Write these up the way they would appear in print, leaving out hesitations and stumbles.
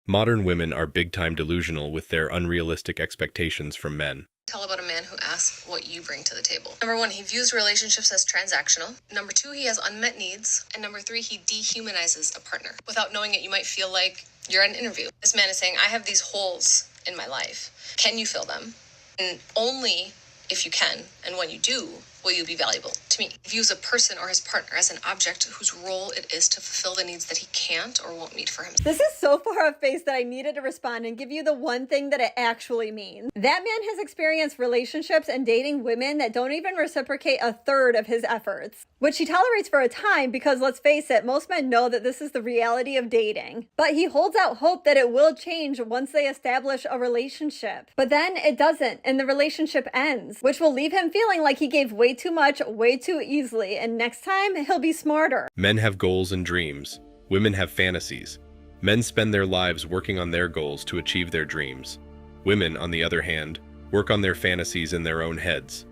Modern women are big-time delusional with their unrealistic expectations from men. Tell about a man who asks what you bring to the table. Number one, he views relationships as transactional. Number two, he has unmet needs. And number three, he dehumanizes a partner. Without knowing it, you might feel like you're at an interview. This man is saying, I have these holes in my life. Can you fill them? And only if you can, and when you do, will you be valuable to me. He views a person or his partner as an object whose role it is to fulfill the needs that he can't or won't meet for himself. This is so far off-base that I needed to respond and give you the one thing that it actually means. That man has experienced relationships and dating women that don't even reciprocate a third of his efforts, which he tolerates for a time because, let's face it, most men know that this is the reality of dating. But he holds out hope that it will change once they establish a relationship. But then it doesn't, and the relationship ends, which will leave him feeling like he gave way too much, way too easily, and next time he'll be smarter. Men have goals and dreams. Women have fantasies. Men spend their lives working on their goals to achieve their dreams. Women, on the other hand, work on their fantasies in their own heads.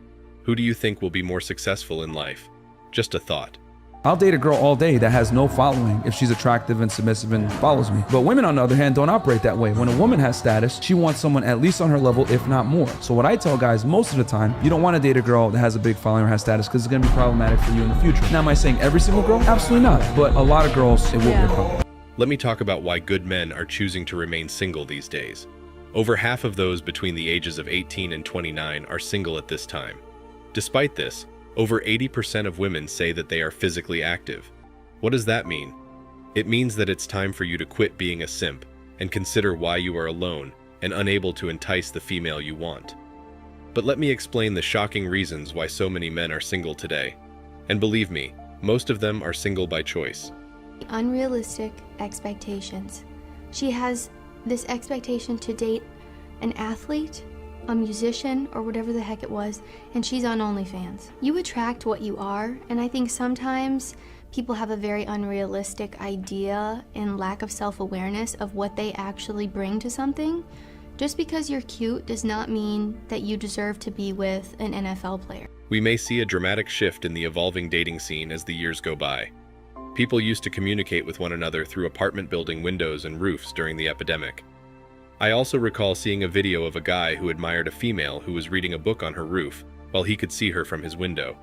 Who do you think will be more successful in life? Just a thought. I'll date a girl all day that has no following if she's attractive and submissive and follows me. But women, on the other hand, don't operate that way. When a woman has status, she wants someone at least on her level, if not more. So what I tell guys most of the time, you don't want to date a girl that has a big following or has status because it's going to be problematic for you in the future. Now, am I saying every single girl? Absolutely not. But a lot of girls, it will be a problem. Let me talk about why good men are choosing to remain single these days. Over half of those between the ages of 18 and 29 are single at this time. Despite this, over 80% of women say that they are physically active. What does that mean? It means that it's time for you to quit being a simp and consider why you are alone and unable to entice the female you want. But let me explain the shocking reasons why so many men are single today. And believe me, most of them are single by choice. Unrealistic expectations. She has this expectation to date an athlete, a musician, or whatever the heck it was, and she's on OnlyFans. You attract what you are, and I think sometimes people have a very unrealistic idea and lack of self-awareness of what they actually bring to something. Just because you're cute does not mean that you deserve to be with an NFL player. We may see a dramatic shift in the evolving dating scene as the years go by. People used to communicate with one another through apartment building windows and roofs during the epidemic. I also recall seeing a video of a guy who admired a female who was reading a book on her roof while he could see her from his window.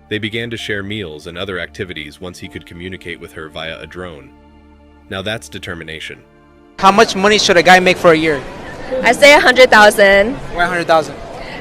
They began to share meals and other activities once he could communicate with her via a drone. Now that's determination. How much money should a guy make for a year? I say 100,000 Why 100,000?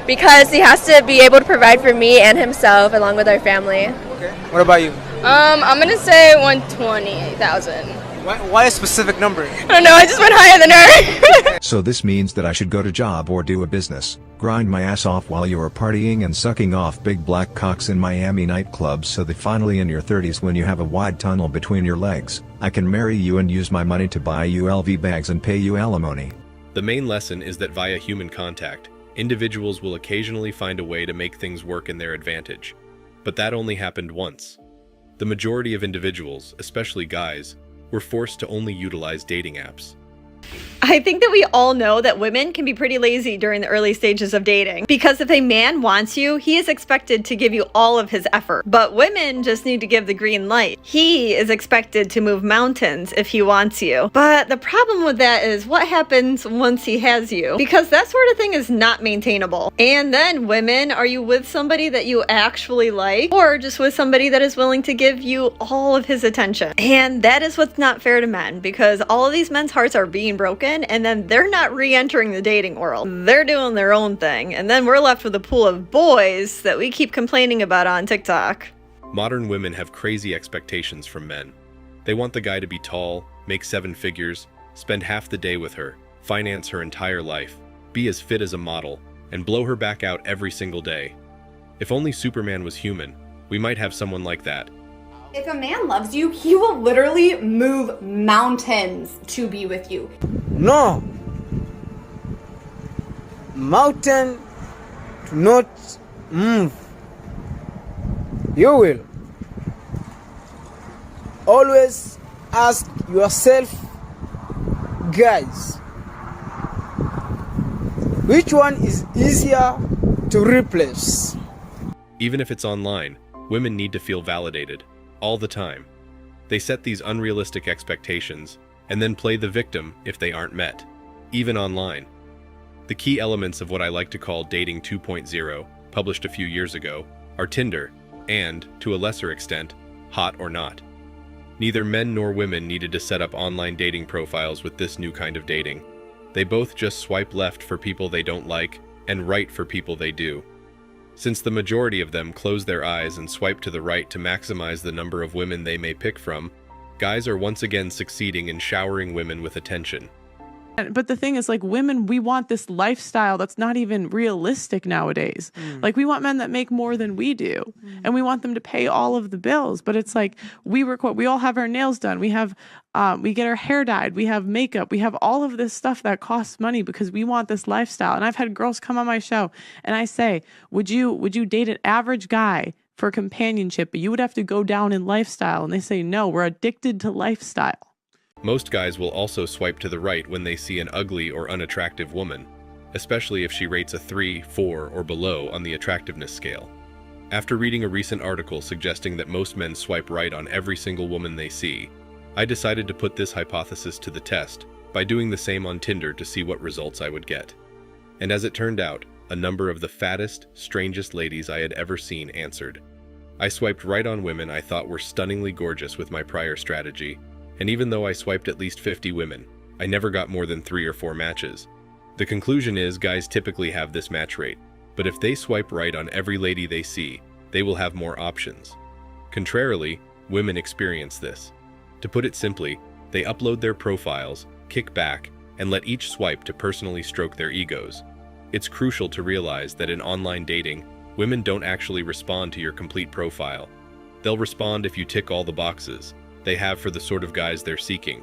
because he has to be able to provide for me and himself along with our family. Okay. What about you? I'm gonna say 120,000. Why a specific number? I don't know, I just went higher than her. So this means that I should go to job or do a business, grind my ass off while you are partying and sucking off big black cocks in Miami nightclubs so that finally in your 30s when you have a wide tunnel between your legs, I can marry you and use my money to buy you LV bags and pay you alimony. The main lesson is that via human contact, individuals will occasionally find a way to make things work in their advantage. But that only happened once. The majority of individuals, especially guys, were forced to only utilize dating apps. I think that we all know that women can be pretty lazy during the early stages of dating, because if a man wants you, he is expected to give you all of his effort. But women just need to give the green light. He is expected to move mountains if he wants you. But the problem with that is what happens once he has you, because that sort of thing is not maintainable. And then women, are you with somebody that you actually like, or just with somebody that is willing to give you all of his attention? And that is what's not fair to men, because all of these men's hearts are being broken, and then they're not re-entering the dating world. They're doing their own thing, and then we're left with a pool of boys that we keep complaining about on TikTok. Modern women have crazy expectations from men. They want the guy to be tall, make 7 figures, spend half the day with her, finance her entire life, be as fit as a model, and blow her back out every single day. If only Superman was human, we might have someone like that. If a man loves you, he will literally move mountains to be with you. No. Mountain do not move. You will. Always ask yourself, guys, which one is easier to replace? Even if it's online, women need to feel validated, all the time. They set these unrealistic expectations, and then play the victim if they aren't met, even online. The key elements of what I like to call Dating 2.0, published a few years ago, are Tinder and, to a lesser extent, Hot or Not. Neither men nor women needed to set up online dating profiles with this new kind of dating. They both just swipe left for people they don't like and right for people they do. Since the majority of them close their eyes and swipe to the right to maximize the number of women they may pick from, guys are once again succeeding in showering women with attention. But the thing is, like, women, we want this lifestyle that's not even realistic nowadays. Like, we want men that make more than we do, and we want them to pay all of the bills. But it's like, we all have our nails done. We get our hair dyed. We have makeup. We have all of this stuff that costs money because we want this lifestyle. And I've had girls come on my show, and I say, would you date an average guy for companionship, but you would have to go down in lifestyle? And they say, no, we're addicted to lifestyle. Most guys will also swipe to the right when they see an ugly or unattractive woman, especially if she rates a 3, 4, or below on the attractiveness scale. After reading a recent article suggesting that most men swipe right on every single woman they see, I decided to put this hypothesis to the test by doing the same on Tinder to see what results I would get. And as it turned out, a number of the fattest, strangest ladies I had ever seen answered. I swiped right on women I thought were stunningly gorgeous with my prior strategy, and even though I swiped at least 50 women, I never got more than 3 or 4 matches. The conclusion is guys typically have this match rate, but if they swipe right on every lady they see, they will have more options. Contrarily, women experience this. To put it simply, they upload their profiles, kick back, and let each swipe to personally stroke their egos. It's crucial to realize that in online dating, women don't actually respond to your complete profile. They'll respond if you tick all the boxes they have for the sort of guys they're seeking.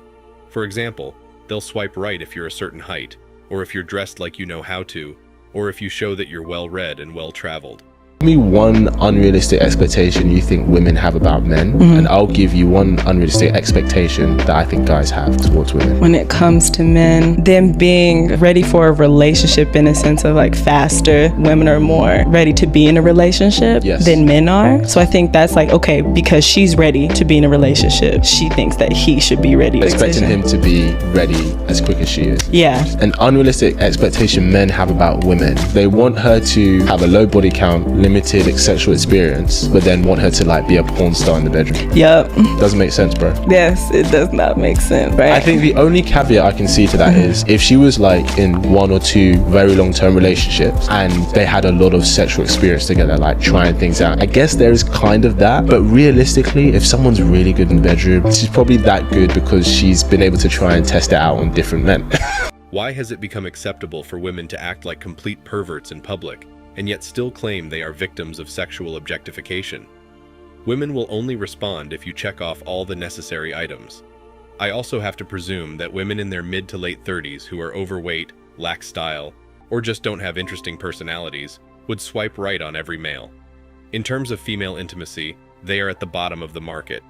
For example, they'll swipe right if you're a certain height, or if you're dressed like you know how to, or if you show that you're well-read and well-traveled. Give me one unrealistic expectation you think women have about men, and I'll give you one unrealistic expectation that I think guys have towards women. When it comes to men, them being ready for a relationship in a sense of like faster, women are more ready to be in a relationship than men are. So I think that's like, okay, because she's ready to be in a relationship, she thinks that he should be ready. Expecting him to be ready as quick as she is. Yeah. An unrealistic expectation men have about women. They want her to have a low body count, limited sexual experience, but then want her to like be a porn star in the bedroom. Yep. Doesn't make sense, bro. Yes, it does not make sense, right? I think the only caveat I can see to that is if she was like in 1 or 2 very long-term relationships and they had a lot of sexual experience together, like trying things out. I guess there is kind of that, but realistically, if someone's really good in the bedroom, she's probably that good because she's been able to try and test it out on different men. Why has it become acceptable for women to act like complete perverts in public, and yet still claim they are victims of sexual objectification? Women will only respond if you check off all the necessary items. I also have to presume that women in their mid to late 30s who are overweight, lack style, or just don't have interesting personalities would swipe right on every male. In terms of female intimacy, they are at the bottom of the market.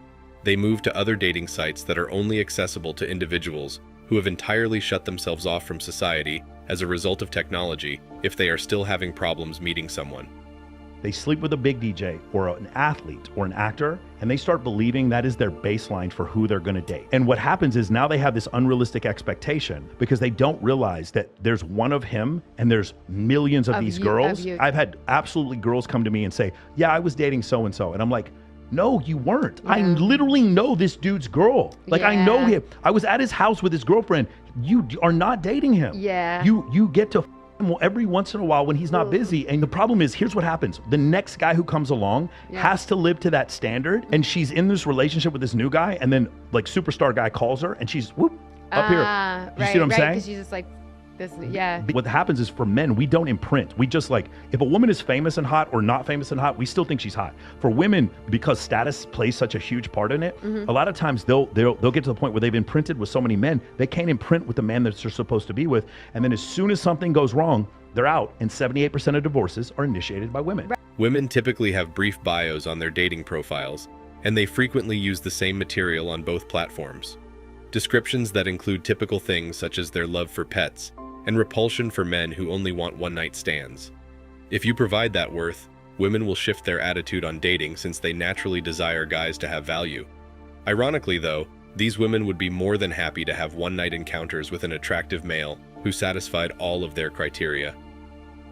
They move to other dating sites that are only accessible to individuals who have entirely shut themselves off from society as a result of technology if they are still having problems meeting someone. They sleep with a big DJ or an athlete or an actor, and they start believing that is their baseline for who they're going to date. And what happens is now they have this unrealistic expectation because they don't realize that there's one of him and there's millions of these girls. I've had absolutely girls come to me and say, yeah, I was dating so-and-so. And I'm like, no, you weren't. Yeah. I literally know this dude's girl. Like, I know him. I was at his house with his girlfriend. You are not dating him. Yeah. You get to him every once in a while when he's not busy. And the problem is, here's what happens. The next guy who comes along has to live to that standard. And she's in this relationship with this new guy. And then, like, superstar guy calls her and she's, whoop, up here. You see what I'm saying? Because she's just like, this, yeah. What happens is for men, we don't imprint. We just like, if a woman is famous and hot or not famous and hot, we still think she's hot. For women, because status plays such a huge part in it, a lot of times they'll get to the point where they've imprinted with so many men, they can't imprint with the man that they're supposed to be with. And then as soon as something goes wrong, they're out. And 78% of divorces are initiated by women. Women typically have brief bios on their dating profiles, and they frequently use the same material on both platforms. Descriptions that include typical things such as their love for pets, and repulsion for men who only want one-night stands. If you provide that worth, women will shift their attitude on dating since they naturally desire guys to have value. Ironically though, These women would be more than happy to have one-night encounters with an attractive male who satisfied all of their criteria.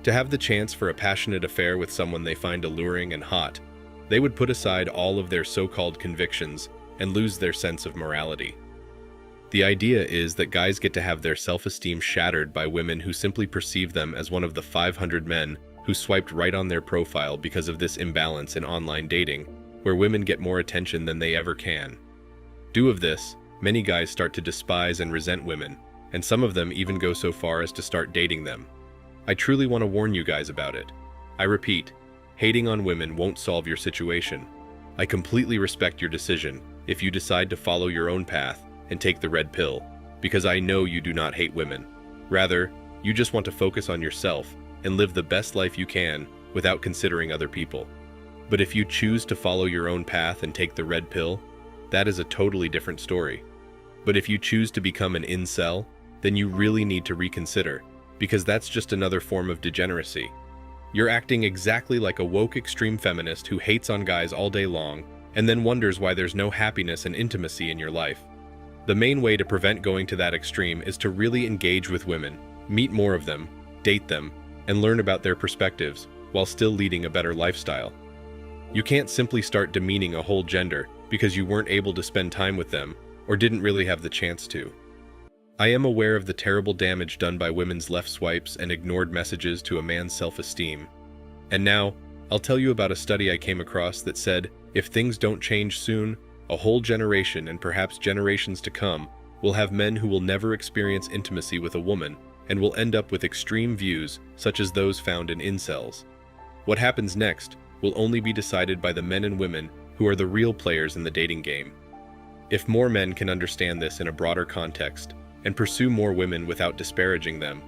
To have the chance for a passionate affair with someone they find alluring and hot, they would put aside all of their so-called convictions and lose their sense of morality. The idea is that guys get to have their self-esteem shattered by women who simply perceive them as one of the 500 men who swiped right on their profile because of this imbalance in online dating, where women get more attention than they ever can. Due of this, many guys start to despise and resent women, and some of them even go so far as to start dating them. I truly want to warn you guys about it. I repeat, hating on women won't solve your situation. I completely respect your decision if you decide to follow your own path and take the red pill, because I know you do not hate women. Rather, you just want to focus on yourself and live the best life you can without considering other people. But if you choose to follow your own path and take the red pill, that is a totally different story. But if you choose to become an incel, then you really need to reconsider, because that's just another form of degeneracy. You're acting exactly like a woke extreme feminist who hates on guys all day long and then wonders why there's no happiness and intimacy in your life. The main way to prevent going to that extreme is to really engage with women, meet more of them, date them, and learn about their perspectives while still leading a better lifestyle. You can't simply start demeaning a whole gender because you weren't able to spend time with them or didn't really have the chance to. I am aware of the terrible damage done by women's left swipes and ignored messages to a man's self-esteem. And now, I'll tell you about a study I came across that said, if things don't change soon, a whole generation and perhaps generations to come will have men who will never experience intimacy with a woman and will end up with extreme views such as those found in incels. What happens next will only be decided by the men and women who are the real players in the dating game. If more men can understand this in a broader context and pursue more women without disparaging them,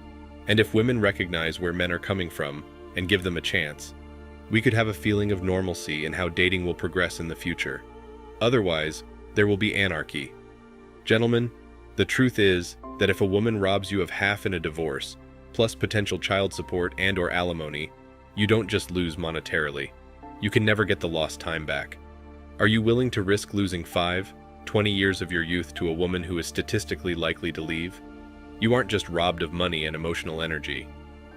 and if women recognize where men are coming from and give them a chance, we could have a feeling of normalcy in how dating will progress in the future. Otherwise, there will be anarchy. Gentlemen, the truth is that if a woman robs you of half in a divorce, plus potential child support and/or alimony, you don't just lose monetarily. You can never get the lost time back. Are you willing to risk losing 20 years of your youth to a woman who is statistically likely to leave? You aren't just robbed of money and emotional energy.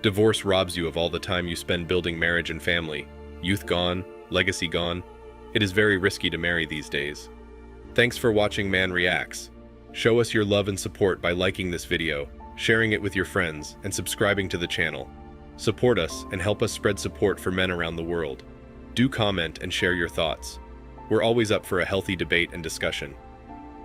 Divorce robs you of all the time you spend building marriage and family. Youth gone, legacy gone. It is very risky to marry these days. Thanks for watching Man Reacts. Show us your love and support by liking this video, sharing it with your friends, and subscribing to the channel. Support us and help us spread support for men around the world. Do comment and share your thoughts. We're always up for a healthy debate and discussion.